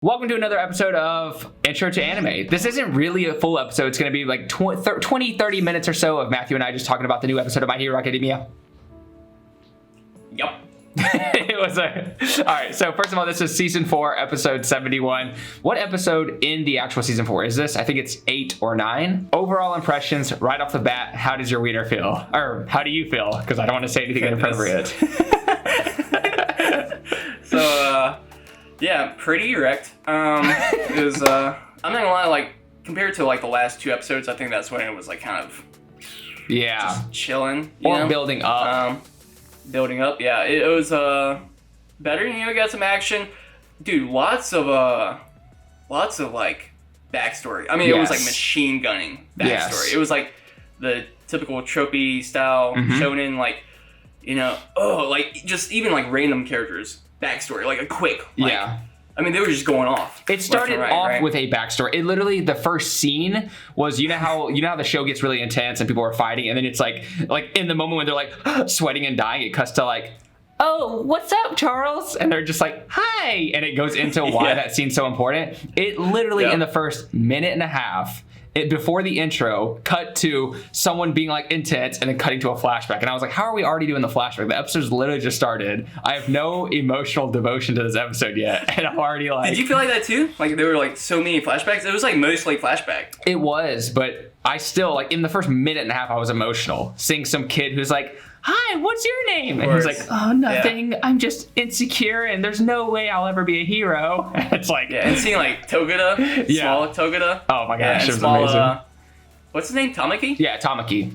Welcome to another episode of Intro to Anime. This isn't really a full episode. It's going to be like 20, 30 minutes or so of Matthew and I just talking about the new episode of My Hero Academia. Yep. All right, so first of all, this is Season 4, Episode 71. What episode in the actual Season 4 is this? I think it's 8 or 9. Overall impressions, right off the bat, how does your wiener feel? Or how do you feel? Because I don't want to say anything inappropriate. Yeah, pretty erect. It was, I'm not gonna lie, like, compared to, like, the last two episodes, I think that's when it was, like, kind of... Yeah. Just chilling. Or building up. Building up, yeah. It was, better, we got some action. Dude, lots of, like, backstory. I mean, It was, like, machine gunning backstory. Yes. It was, like, the typical tropey style shonen, like, like, just even, like, random characters. Backstory, like a quick, I mean, they were just going off. It started off with a backstory. It literally, the first scene was, you know how the show gets really intense and people are fighting, and then it's like in the moment when they're like sweating and dying, it cuts to like, oh, what's up, Charles? And they're just like, hi, and it goes into why that scene's so important. It literally in the first minute and a half. Before the intro, cut to someone being like intense and then cutting to a flashback. And I was like, how are we already doing the flashback? The episode's literally just started. I have no emotional devotion to this episode yet. And I'm already like... Did you feel like that too? Like there were like so many flashbacks? It was like mostly flashback. It was, but I still, like in the first minute and a half, I was emotional. Seeing some kid who's like, hi, what's your name? And he's like, oh, nothing. I'm just insecure and there's no way I'll ever be a hero. And it's like... Yeah, and seeing like Togeda, small Togeda. Oh my gosh, it was amazing. What's his name? Tamaki? Yeah, Tamaki.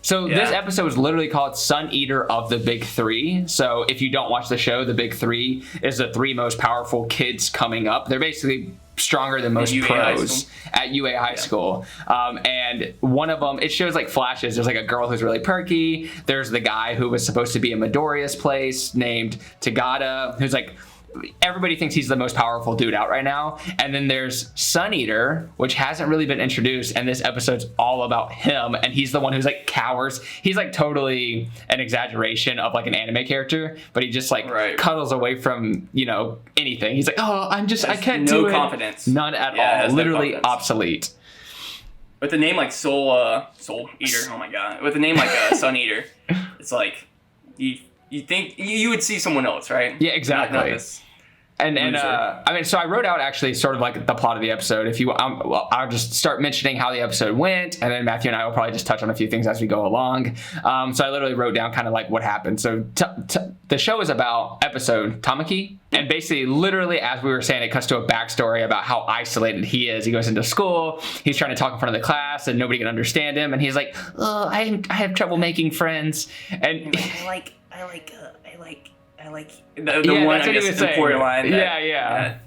So this episode is literally called SUNEATER of the Big Three. So if you don't watch the show, the Big Three is the three most powerful kids coming up. They're basically stronger than most pros at UA High School. And one of them, it shows like flashes. There's like a girl who's really perky. There's the guy who was supposed to be in Midoriya's place named Tagada, who's like, everybody thinks he's the most powerful dude out right now. And then there's SUNEATER, which hasn't really been introduced, and this episode's all about him, and he's the one who's like cowers. He's like totally an exaggeration of like an anime character, but he just like cuddles away from anything. He's like, oh, I can't do it. No confidence. None at all. Literally obsolete. With the name like Soul Eater, oh my god. With the name like SUNEATER, it's like you think you would see someone else, right? Yeah, exactly. Not this and I mean, so I wrote out actually sort of like the plot of the episode. If you, I'll just start mentioning how the episode went, and then Matthew and I will probably just touch on a few things as we go along. So I literally wrote down kind of like what happened. So the show is about episode Tamaki, and basically, literally, as we were saying, it cuts to a backstory about how isolated he is. He goes into school, he's trying to talk in front of the class, and nobody can understand him, and he's like, oh, I have trouble making friends, and I like the one, I guess, important line that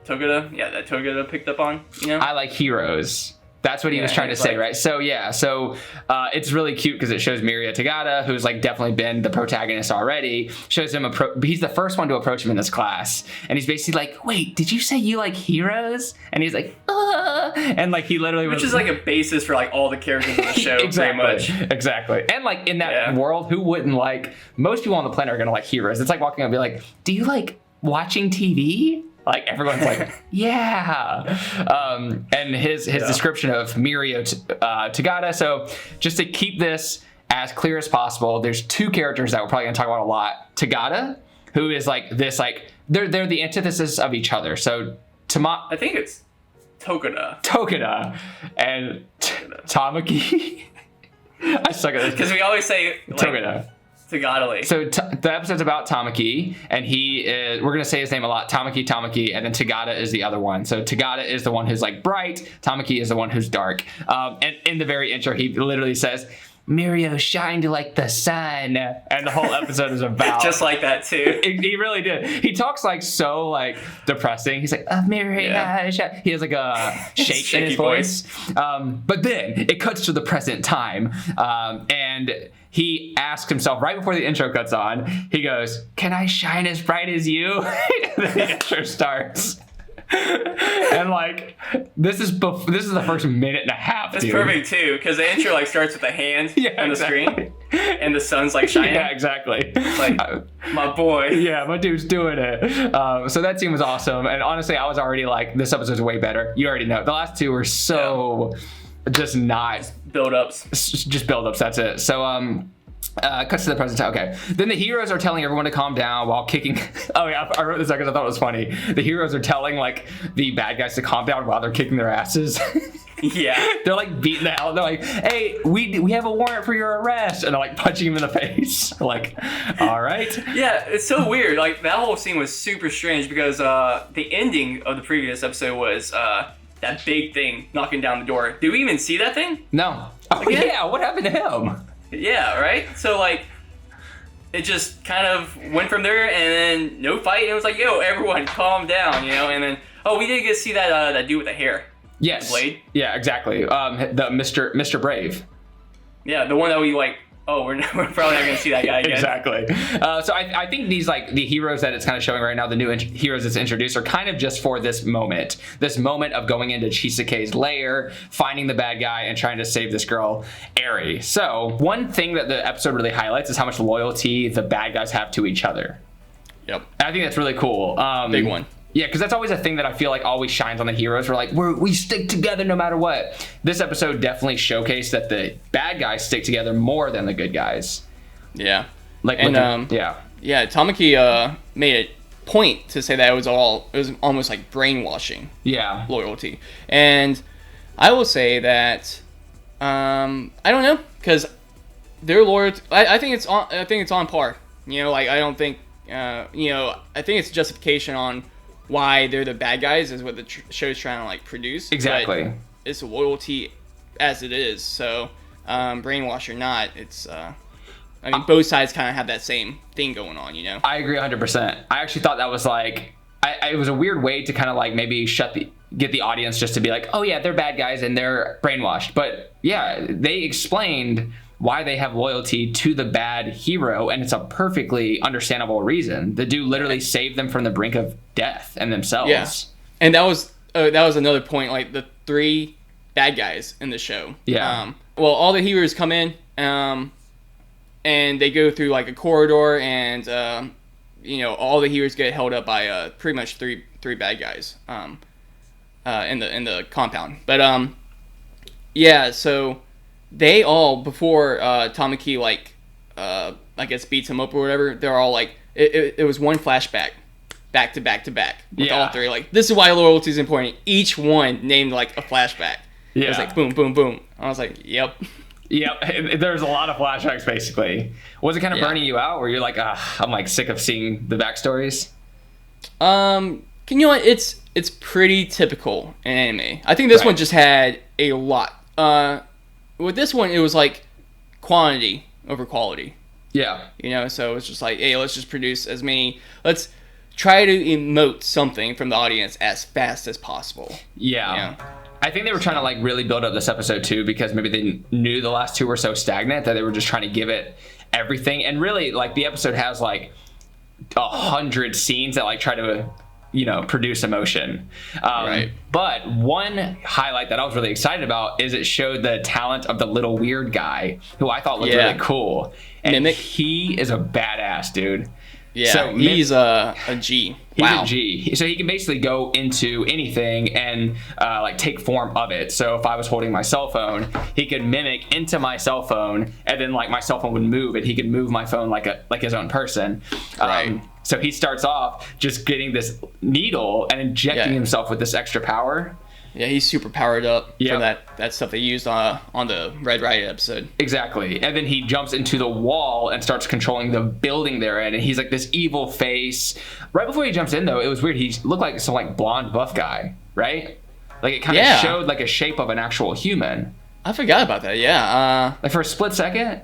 Togeda, that Togeda picked up on, I like heroes. That's what he was trying to say, right? So, it's really cute because it shows Miria Tagada, who's like definitely been the protagonist already, shows him, he's the first one to approach him in this class. And he's basically like, wait, did you say you like heroes? And he's like, and like he literally Which is like a basis for like all the characters in the show, pretty much. Exactly. And like in that world, who wouldn't like, most people on the planet are going to like heroes. It's like walking up and be like, do you like watching TV? Like everyone's like, yeah. And his description of Miria Tagada. So just to keep this as clear as possible, there's two characters that we're probably gonna talk about a lot. Tagada, who is like this, like they're the antithesis of each other. So I think it's Togeda and Tamaki. I suck at this because we always say like, Togeda. Tagadale. So the episode's about Tamaki, and we're going to say his name a lot, Tamaki, and then Tagada is the other one. So Tagada is the one who's like bright, Tamaki is the one who's dark. And in the very intro, he literally says, Mirio shined like the sun, and the whole episode is about just like that too. He really did. He talks like so like depressing. He's like, Mirio, he has like a shake in his voice. But then it cuts to the present time, and he asks himself right before the intro cuts on, he goes, can I shine as bright as you? The intro starts. And like this is the first minute and a half. That's perfect too, because the intro like starts with a hand on the screen. and the sun's like shining. Yeah, exactly. It's like, my boy. Yeah, my dude's doing it. So that scene was awesome. And honestly, I was already like, this episode's way better. You already know. The last two were so just not. Build-ups. Just build-ups, that's it. So, cuts to the present time. Okay. Then the heroes are telling everyone to calm down while kicking. Oh, yeah, I wrote this because I thought it was funny. The heroes are telling, like, the bad guys to calm down while they're kicking their asses. Yeah. They're like beating the hell. They're like, hey, we have a warrant for your arrest. And they're like punching him in the face. Like, all right. Yeah, it's so weird. Like, that whole scene was super strange because the ending of the previous episode was that big thing knocking down the door. Did we even see that thing? No. Oh, yeah. What happened to him? Yeah, right? So, like, it just kind of went from there and then no fight. And it was like, yo, everyone calm down, you know? And then, oh, we did get to see that dude with the hair. Yes. Blade? Yeah, exactly. The Mr. Brave. Yeah, the one that we like, oh, we're probably not going to see that guy again. Exactly. So I think these, like, the heroes that it's kind of showing right now, the new heroes that's introduced are kind of just for this moment of going into Chisuke's lair, finding the bad guy, and trying to save this girl, Eri. So one thing that the episode really highlights is how much loyalty the bad guys have to each other. Yep. I think that's really cool. Big one. Yeah, because that's always a thing that I feel like always shines on the heroes. We're like, we stick together no matter what. This episode definitely showcased that the bad guys stick together more than the good guys. Yeah. Like, and yeah, Tamaki made a point to say that it was almost like brainwashing. Yeah. Loyalty, and I will say that I don't know, because their loyalty. I think it's on par. You know, like I don't think I think it's justification on why they're the bad guys is what the show's trying to like produce. Exactly. But it's loyalty as it is. So brainwash or not, it's both sides kind of have that same thing going on, you know. I agree 100%. I actually thought that was like it was a weird way to kind of like maybe get the audience just to be like, oh yeah, they're bad guys and they're brainwashed. But yeah, they explained why they have loyalty to the bad hero, and it's a perfectly understandable reason. The dude literally saved them from the brink of death and themselves. Yeah. And that was another point, like the 3 bad guys in the show. Yeah. Well, all the heroes come in, and they go through like a corridor, and all the heroes get held up by pretty much three bad guys in the compound. But yeah, so they all, before Tamaki I guess beats him up or whatever, they're all like it was one flashback back to back to back with all 3. Like, this is why loyalty is important. Each one named like a flashback. Yeah. It was like boom, boom, boom. I was like, yep. Yep, there's a lot of flashbacks basically. Was it kind of burning you out, where you're like, I'm like sick of seeing the backstories? You know what? It's pretty typical in anime. I think this one just had a lot. With this one, it was like quantity over quality. Yeah. You know, so it's just like, hey, let's just produce as many. Let's try to emote something from the audience as fast as possible. Yeah. You know? I think they were trying to like really build up this episode too, because maybe they knew the last 2 were so stagnant that they were just trying to give it everything. And really, like, the episode has like 100 scenes that like try to, produce emotion. Right. But one highlight that I was really excited about is it showed the talent of the little weird guy, who I thought looked really cool. And Mimic. He is a badass, dude. Yeah, so he's a G. He's a G. So he can basically go into anything and like take form of it. So if I was holding my cell phone, he could mimic into my cell phone, and then like my cell phone would move, and he could move my phone like his own person. Right. So he starts off just getting this needle and injecting himself with this extra power. Yeah, he's super powered up for that stuff they used on the Red Riot episode. Exactly. And then he jumps into the wall and starts controlling the building they're in, and he's like this evil face. Right before he jumps in, though, it was weird. He looked like some like blonde buff guy, right? Like, it kind of showed like a shape of an actual human. I forgot about that, yeah. Like, for a split second?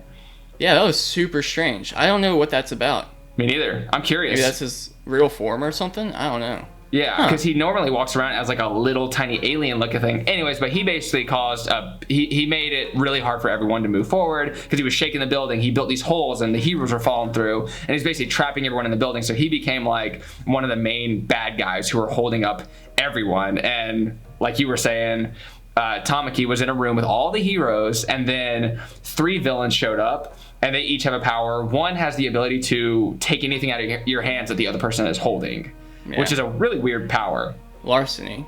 Yeah, that was super strange. I don't know what that's about. Me neither. I'm curious. Maybe that's his real form or something? I don't know. Yeah, because he normally walks around as like a little tiny alien looking thing. Anyways, but he basically caused he made it really hard for everyone to move forward because he was shaking the building. He built these holes and the heroes were falling through, and he's basically trapping everyone in the building. So he became like one of the main bad guys who were holding up everyone. And like you were saying, Tamaki was in a room with all the heroes, and then 3 villains showed up. and they each have a power. One has the ability to take anything out of your hands that the other person is holding, which is a really weird power. Larceny.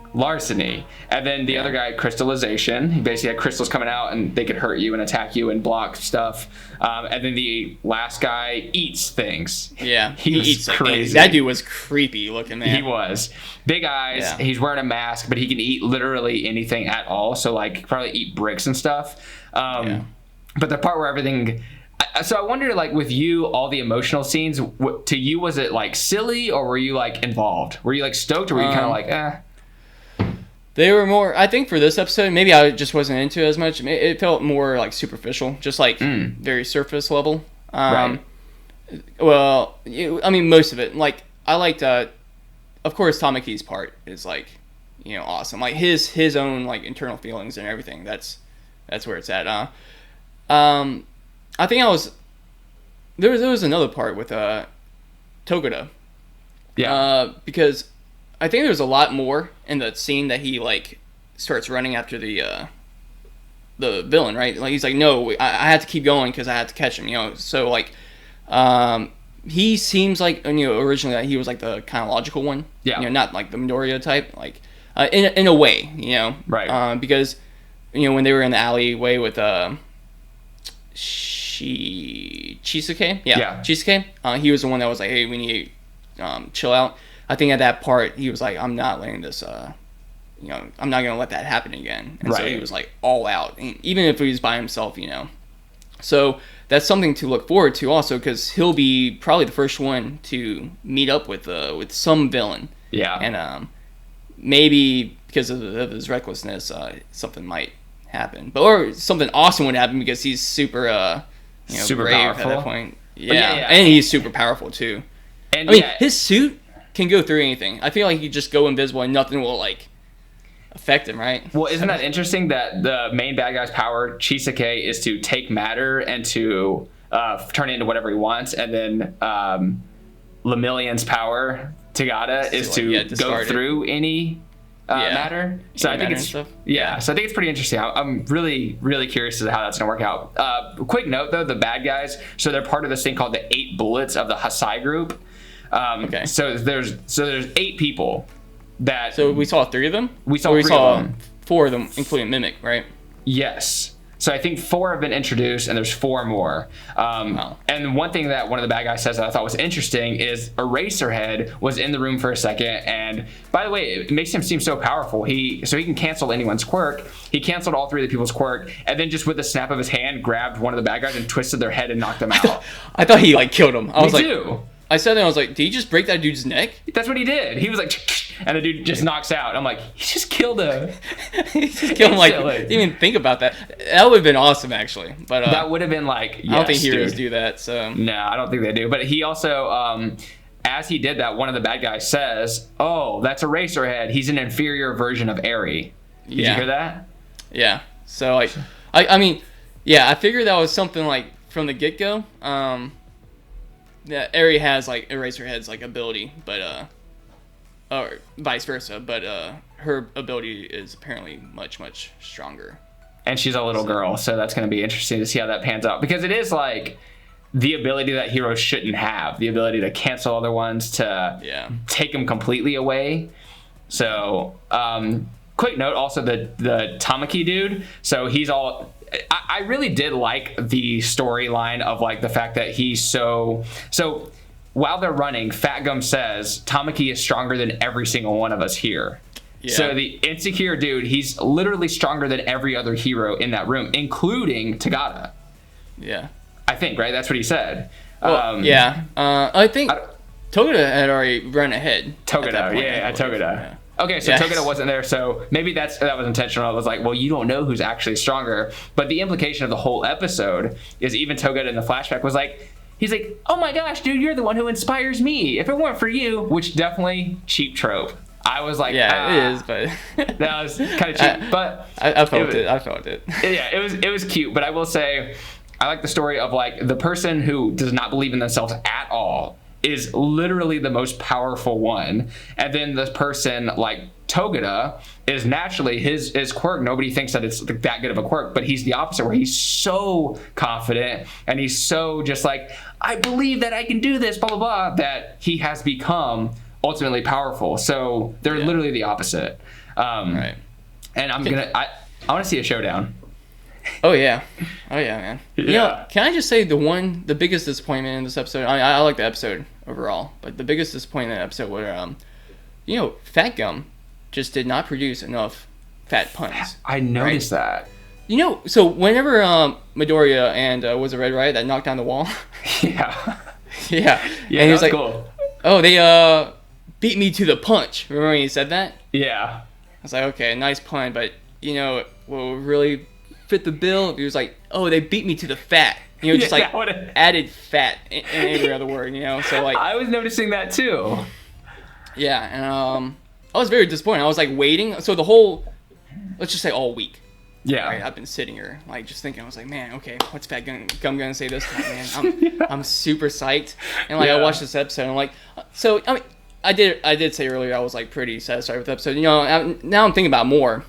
And then the other guy, crystallization. He basically had crystals coming out and they could hurt you and attack you and block stuff. And then the last guy eats things. Yeah, he eats crazy. That dude was creepy looking, man. He was. Big eyes. Yeah. He's wearing a mask, but he can eat literally anything at all. So like probably eat bricks and stuff. But the part where everything... So I wonder, like, with you, all the emotional scenes, to you, was it, like, silly, or were you, like, involved? Were you, like, stoked, or were you kind of like, eh? They were more, I think for this episode, maybe I just wasn't into it as much. It felt more, like, superficial, just, like, very surface level. Right. Well, I mean, most of it. Like, I liked, of course, Tamaki's part is, like, you know, awesome. Like, his own, like, internal feelings and everything, that's where it's at. I think there was another part with Togoda. Yeah. Because I think there's a lot more in the scene that he like starts running after the villain, right? Like he's like, no, I had to keep going because I had to catch him, you know. So like, he seems like, you know, originally like, he was like the kind of logical one. Yeah. You know, not like the Midoriya type, like in a way, you know. Right. Because you know when they were in the alleyway with Chisuke? Yeah. Chisuke. He was the one that was like, hey, we need to chill out. I think at that part, he was like, I'm not letting this, you know, I'm not going to let that happen again. And so he was like all out, even if he was by himself, you know. So that's something to look forward to also because he'll be probably the first one to meet up with some villain. Yeah. And maybe because of his recklessness, something might happen. Or something awesome would happen because he's super... you know, super brave powerful at that point. Yeah. And he's super powerful too. And I mean, his suit can go through anything. I feel like he just go invisible and nothing will like affect him, right? Well, isn't that interesting that the main bad guy's power, Chisuke, is to take matter and to turn it into whatever he wants, and then Lemillion's power, Tagada, is to go through any matter. So I think it's so I think it's pretty interesting. I'm really, really curious as to how that's gonna work out. Quick note though, the bad guys, so they're part of this thing called the 8 Bullets of the Hasai group. So there's 8 people that. So we saw 3 of them. We saw 4 of them, including Mimic, right? Yes. So I think 4 have been introduced, and there's 4 more. And one thing that one of the bad guys says that I thought was interesting is Eraserhead was in the room for a second, and by the way, it makes him seem so powerful. He can cancel anyone's quirk. He canceled all 3 of the people's quirk, and then just with the snap of his hand, grabbed one of the bad guys and twisted their head and knocked them out. I thought he like killed him. I was like, too. I said that, I was like, did he just break that dude's neck? That's what he did. He was like, and the dude just knocks out. I'm like, he just killed him. He just killed him. Like, didn't even think about that. That would have been awesome, actually. But that would have been like, yes, I don't think heroes do that. So no, I don't think they do. But he also, as he did that, one of the bad guys says, "Oh, that's Eraserhead. He's an inferior version of Eri." Did you hear that? Yeah. So like, I mean, yeah, I figured that was something like from the get go. Yeah, Eri has like Eraserhead's like ability, but or vice versa, but her ability is apparently much stronger. And she's a little girl, so that's going to be interesting to see how that pans out, because it is like the ability that heroes shouldn't have, the ability to cancel other ones, to take them completely away. So quick note also, the Tamaki dude, so he's all, I really did like the storyline of like the fact that he's so while they're running, Fat Gum says Tamaki is stronger than every single one of us here. Yeah. So the insecure dude, he's literally stronger than every other hero in that room, including Tagada. Yeah. I think, right? That's what he said. Well, yeah. I think Togoda had already run ahead. Togoda, Togoda. Yeah. Okay, so Togoda wasn't there, so maybe that was intentional. It was like, well, you don't know who's actually stronger. But the implication of the whole episode is even Togoda in the flashback was like, he's like, oh my gosh, dude, you're the one who inspires me. If it weren't for you, which definitely cheap trope. I was like, it is, but that was kind of cheap. But I felt it. I felt it. Yeah, it was cute. But I will say, I like the story of like the person who does not believe in themselves at all is literally the most powerful one, and then the person like Togeda is naturally his quirk. Nobody thinks that it's that good of a quirk, but he's the opposite, where he's so confident and he's so just like, I believe that I can do this, blah, blah, blah, that he has become ultimately powerful. So they're literally the opposite. Right. And I want to see a showdown. Oh yeah, man. Yeah. You know, can I just say the biggest disappointment in this episode? I like the episode overall, but the biggest disappointment in the episode was, Fat Gum just did not produce enough fat puns. I noticed that. You know, so whenever Midoriya and was it Red Riot that knocked down the wall? Yeah. Yeah. Yeah, and he was like, cool. "Oh, they beat me to the punch." Remember when he said that? Yeah. I was like, okay, nice pun, but what really fit the bill? He was like, "Oh, they beat me to the fat." Just added fat in every other word. So like I was noticing that too. Yeah, and I was very disappointed. I was like waiting. So the whole, let's just say all week. Yeah. Right, I've been sitting here like just thinking. I was like, man, okay, what's Fat Gum gonna say this time, man? I'm super psyched, and like I watched this episode. And I'm like, so I mean, I did say earlier I was like pretty satisfied with the episode. Now I'm thinking about more.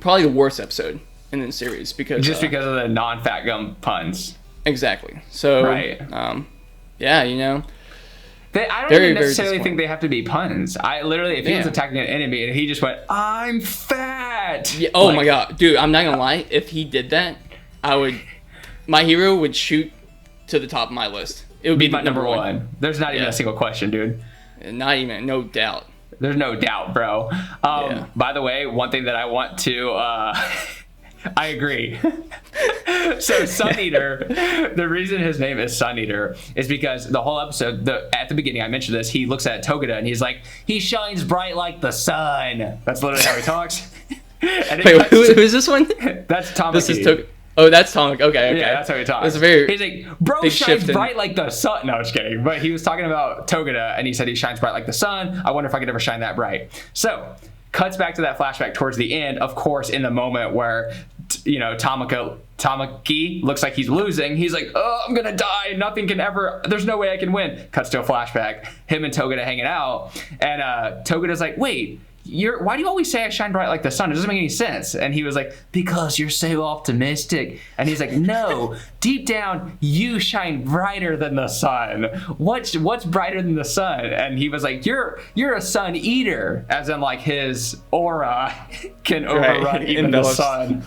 Probably the worst episode in the series because because of the non-Fat Gum puns. Exactly. So right. Yeah, I don't even necessarily think they have to be puns. I literally, if he was attacking an enemy and he just went, "I'm fat." Yeah, oh my god, dude! I'm not gonna lie. If he did that, My Hero would shoot to the top of my list. It would be my number one. There's not even a single question, dude. Not even, no doubt. There's no doubt, bro. By the way, one thing that I want to. I agree. So SUNEATER, the reason his name is SUNEATER is because the whole episode, at the beginning I mentioned this, he looks at Togeda and he's like, he shines bright like the sun. That's literally how he talks. Wait, who's this one? That's Tamaki. This is Togeda. Oh, that's Tamaki. Okay. Yeah, that's how he talks. He's like, bro shines bright like the sun. No, I'm just kidding. But he was talking about Togeda and he said he shines bright like the sun. I wonder if I could ever shine that bright. So cuts back to that flashback towards the end, of course, in the moment where Tamaki looks like he's losing. He's like, "Oh, I'm gonna die. There's no way I can win." Cuts to a flashback, him and Togeda hanging out, and Togeda's like, "Wait, why do you always say I shine bright like the sun? It doesn't make any sense." And he was like, "Because you're so optimistic." And he's like, "No, deep down, you shine brighter than the sun. What's brighter than the sun?" And he was like, "You're a sun eater," as in like his aura can overrun even the sun.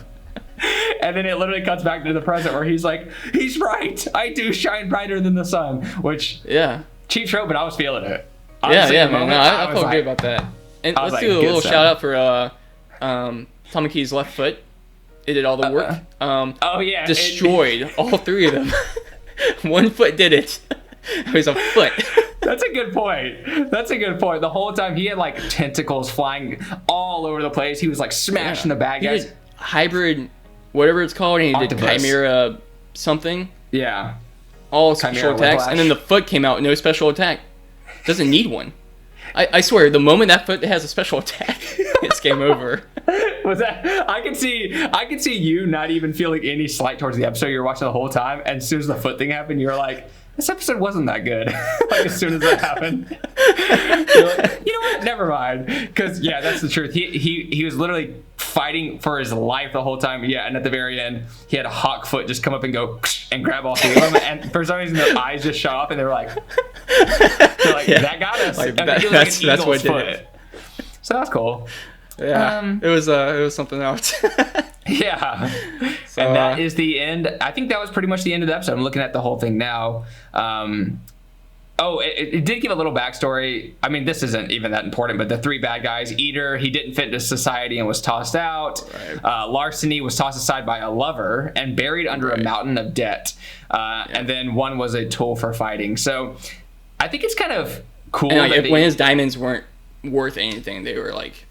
And then it literally cuts back to the present where he's like, "He's right. I do shine brighter than the sun." Which cheap trope, but I was feeling it. Honestly, man. No, I felt good about that. And let's do a little shout out for Tamaki's left foot. It did all the work. Destroyed all three of them. One foot did it. It was a foot. That's a good point. The whole time he had like tentacles flying all over the place. He was like smashing the bad guys. Hybrid, whatever it's called, and he did Chimera something. Yeah. All special attacks. And then the foot came out, no special attack. Doesn't need one. I swear, the moment that foot has a special attack, it's game over. Was that? I could see you not even feeling any slight towards the episode. You're watching the whole time, and as soon as the foot thing happened, you're like, "This episode wasn't that good." Like as soon as that happened, you're like, "You know what? Never mind." Because that's the truth. He was literally fighting for his life the whole time. Yeah, and at the very end, he had a hawk foot just come up and go and grab all three of them, and for some reason their eyes just shut off, and they were like, "That got us." Like, and that's what did it. So that's cool. Yeah, it was something else. Yeah. So, and that is the end. I think that was pretty much the end of the episode. I'm looking at the whole thing now. It did give a little backstory. I mean, this isn't even that important, but the three bad guys, Eater, he didn't fit into society and was tossed out. Right. Larceny was tossed aside by a lover and buried under a mountain of debt. And then one was a tool for fighting. So I think it's kind of cool. And when his diamonds weren't worth anything, they were like,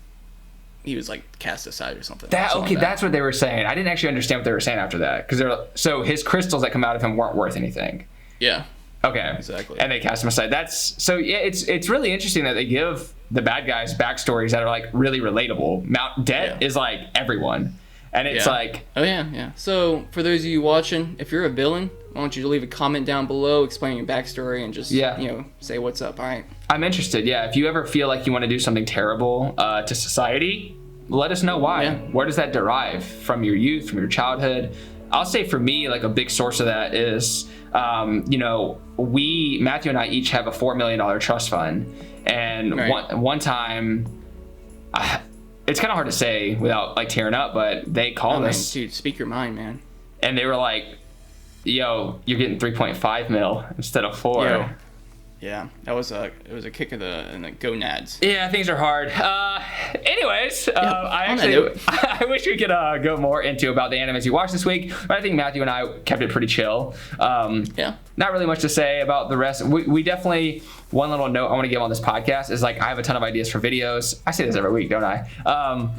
he was like cast aside or something. That's what they were saying. I didn't actually understand what they were saying after that, because so his crystals that come out of him weren't worth anything. Yeah. Okay. Exactly. And they cast him aside. It's really interesting that they give the bad guys backstories that are like really relatable. Debt is like everyone. And it's like... Oh, yeah. So, for those of you watching, if you're a villain, I want you to leave a comment down below explaining your backstory and just, say what's up, all right? I'm interested, yeah. If you ever feel like you want to do something terrible to society, let us know why. Yeah. Where does that derive? From your youth, from your childhood? I'll say for me, like a big source of that is, Matthew and I each have a $4 million trust fund. And one time... it's kind of hard to say without like tearing up, but they called us. Dude, speak your mind, man. And they were like, yo, you're getting 3.5 mil instead of 4. Yo. Yeah, it was a kick in the gonads. Yeah, things are hard. Anyways, I wish we could go more into about the animes you watched this week, but I think Matthew and I kept it pretty chill. Not really much to say about the rest. We definitely, one little note I want to give on this podcast is like I have a ton of ideas for videos. I say this every week, don't I?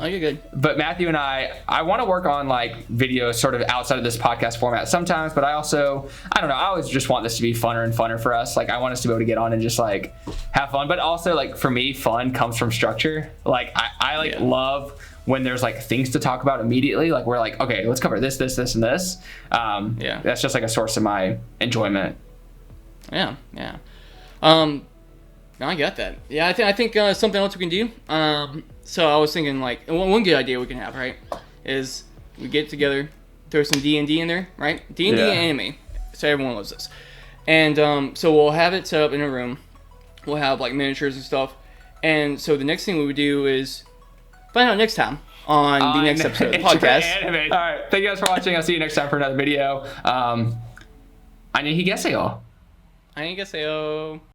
You're good. But Matthew and I want to work on like videos sort of outside of this podcast format sometimes, but I don't know, I always just want this to be funner and funner for us. Like I want us to be able to get on and just like have fun, but also like for me, fun comes from structure. Like I love when there's like things to talk about immediately. Like we're like, okay, let's cover this, and this. That's just like a source of my enjoyment. Yeah. No, I got that. Yeah, I think something else we can do. So I was thinking like one good idea we can have, right, is we get together, throw some D&D in there, right? D&D anime, so everyone loves this. And so we'll have it set up in a room. We'll have like miniatures and stuff. And so the next thing we would do is find out next time on the next episode of the podcast. All right, thank you guys for watching. I'll see you next time for another video. 안녕히 계세요. 안녕히 계세요.